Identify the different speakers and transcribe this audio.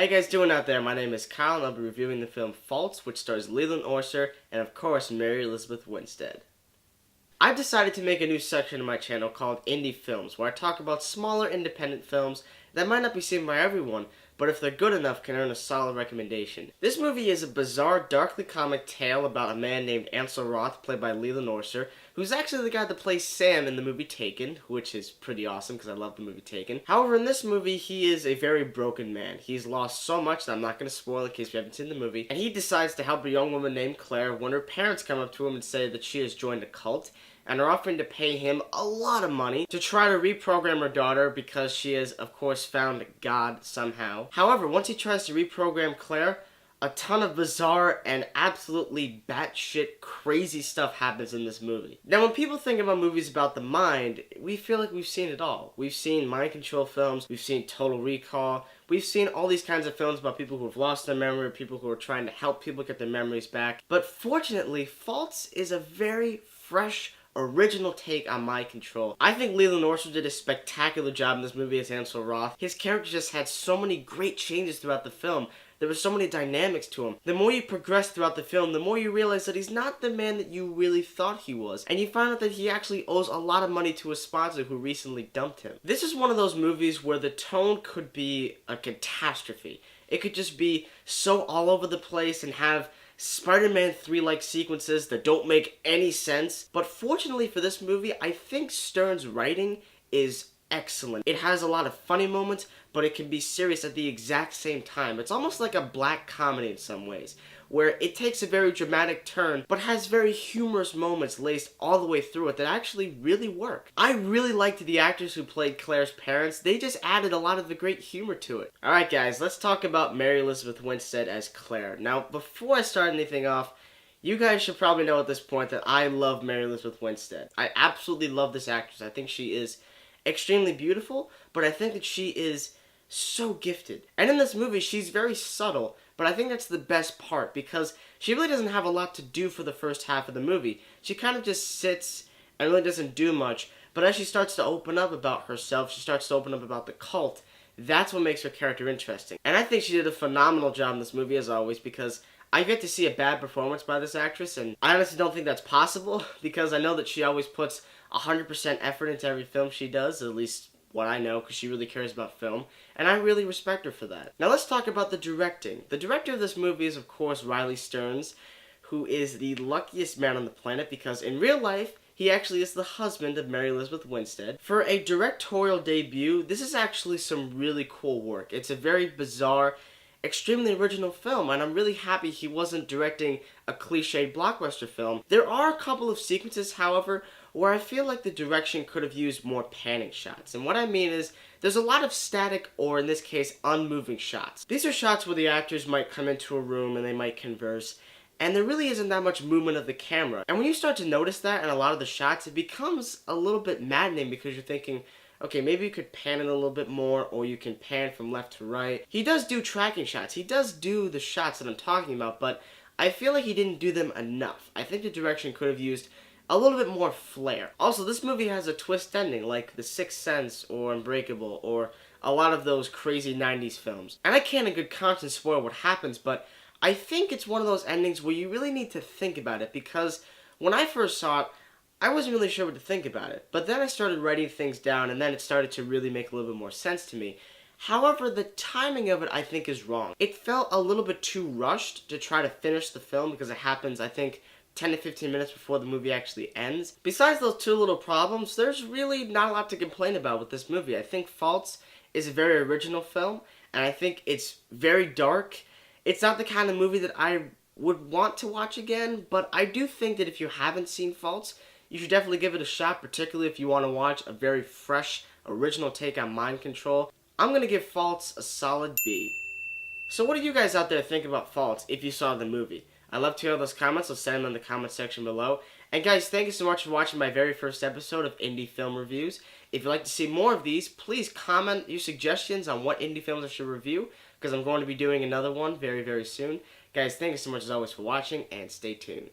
Speaker 1: How you guys doing out there? My name is Kyle and I'll be reviewing the film Faults, which stars Leland Orser and of course Mary Elizabeth Winstead. I've decided to make a new section of my channel called Indie Films, where I talk about smaller independent films that might not be seen by everyone, but if they're good enough can earn a solid recommendation. This movie is a bizarre, darkly comic tale about a man named Ansel Roth, played by Leland Orser, who's actually the guy that plays Sam in the movie Taken, which is pretty awesome because I love the movie Taken. However, in this movie, he is a very broken man. He's lost so much that I'm not going to spoil in case you haven't seen the movie, and he decides to help a young woman named Claire when her parents come up to him and say that she has joined a cult, and are offering to pay him a lot of money to try to reprogram her daughter because she has, of course, found God somehow. However, once he tries to reprogram Claire, a ton of bizarre and absolutely batshit crazy stuff happens in this movie. Now, when people think about movies about the mind, we feel like we've seen it all. We've seen mind control films, we've seen Total Recall, we've seen all these kinds of films about people who have lost their memory, people who are trying to help people get their memories back. But fortunately, Faults is a very fresh, original take on mind control. I think Leland Orser did a spectacular job in this movie as Ansel Roth. His character just had so many great changes throughout the film. There were so many dynamics to him. The more you progress throughout the film, the more you realize that he's not the man that you really thought he was. And you find out that he actually owes a lot of money to a sponsor who recently dumped him. This is one of those movies where the tone could be a catastrophe. It could just be so all over the place and have Spider-Man 3-like sequences that don't make any sense. But fortunately for this movie, I think Stern's writing is excellent. It has a lot of funny moments, but it can be serious at the exact same time. It's almost like a black comedy in some ways, where it takes a very dramatic turn, but has very humorous moments laced all the way through it that actually really work. I really liked the actors who played Claire's parents. They just added a lot of the great humor to it. Alright guys, let's talk about Mary Elizabeth Winstead as Claire. Now, before I start anything off, you guys should probably know at this point that I love Mary Elizabeth Winstead. I absolutely love this actress. I think she is extremely beautiful, but I think that she is so gifted. And in this movie, she's very subtle, but I think that's the best part because she really doesn't have a lot to do for the first half of the movie. She kind of just sits and really doesn't do much, but as she starts to open up about herself, she starts to open up about the cult, that's what makes her character interesting. And I think she did a phenomenal job in this movie as always because I get to see a bad performance by this actress, and I honestly don't think that's possible because I know that she always puts 100% effort into every film she does, at least what I know, because she really cares about film, and I really respect her for that. Now let's talk about the directing. The director of this movie is, of course, Riley Stearns, who is the luckiest man on the planet because in real life, he actually is the husband of Mary Elizabeth Winstead. For a directorial debut, this is actually some really cool work. It's a very bizarre, extremely original film, and I'm really happy he wasn't directing a cliched blockbuster film. There are a couple of sequences, however, where I feel like the direction could have used more panning shots. And what I mean is, there's a lot of static, or in this case, unmoving shots. These are shots where the actors might come into a room and they might converse, and there really isn't that much movement of the camera. And when you start to notice that in a lot of the shots, it becomes a little bit maddening because you're thinking, okay, maybe you could pan it a little bit more, or you can pan from left to right. He does do tracking shots. He does do the shots that I'm talking about, but I feel like he didn't do them enough. I think the direction could have used a little bit more flair. Also, this movie has a twist ending, like The Sixth Sense, or Unbreakable, or a lot of those crazy 90s films. And I can't in good conscience spoil what happens, but I think it's one of those endings where you really need to think about it, because when I first saw it, I wasn't really sure what to think about it. But then I started writing things down, and then it started to really make a little bit more sense to me. However, the timing of it, I think, is wrong. It felt a little bit too rushed to try to finish the film, because it happens, I think, 10 to 15 minutes before the movie actually ends. Besides those two little problems, there's really not a lot to complain about with this movie. I think Faults is a very original film, and I think it's very dark. It's not the kind of movie that I would want to watch again, but I do think that if you haven't seen Faults, you should definitely give it a shot, particularly if you want to watch a very fresh, original take on mind control. I'm going to give Faults a solid B. So what do you guys out there think about Faults if you saw the movie? I'd love to hear those comments, so send them in the comment section below. And guys, thank you so much for watching my very first episode of Indie Film Reviews. If you'd like to see more of these, please comment your suggestions on what indie films I should review, because I'm going to be doing another one very, very soon. Guys, thank you so much as always for watching, and stay tuned.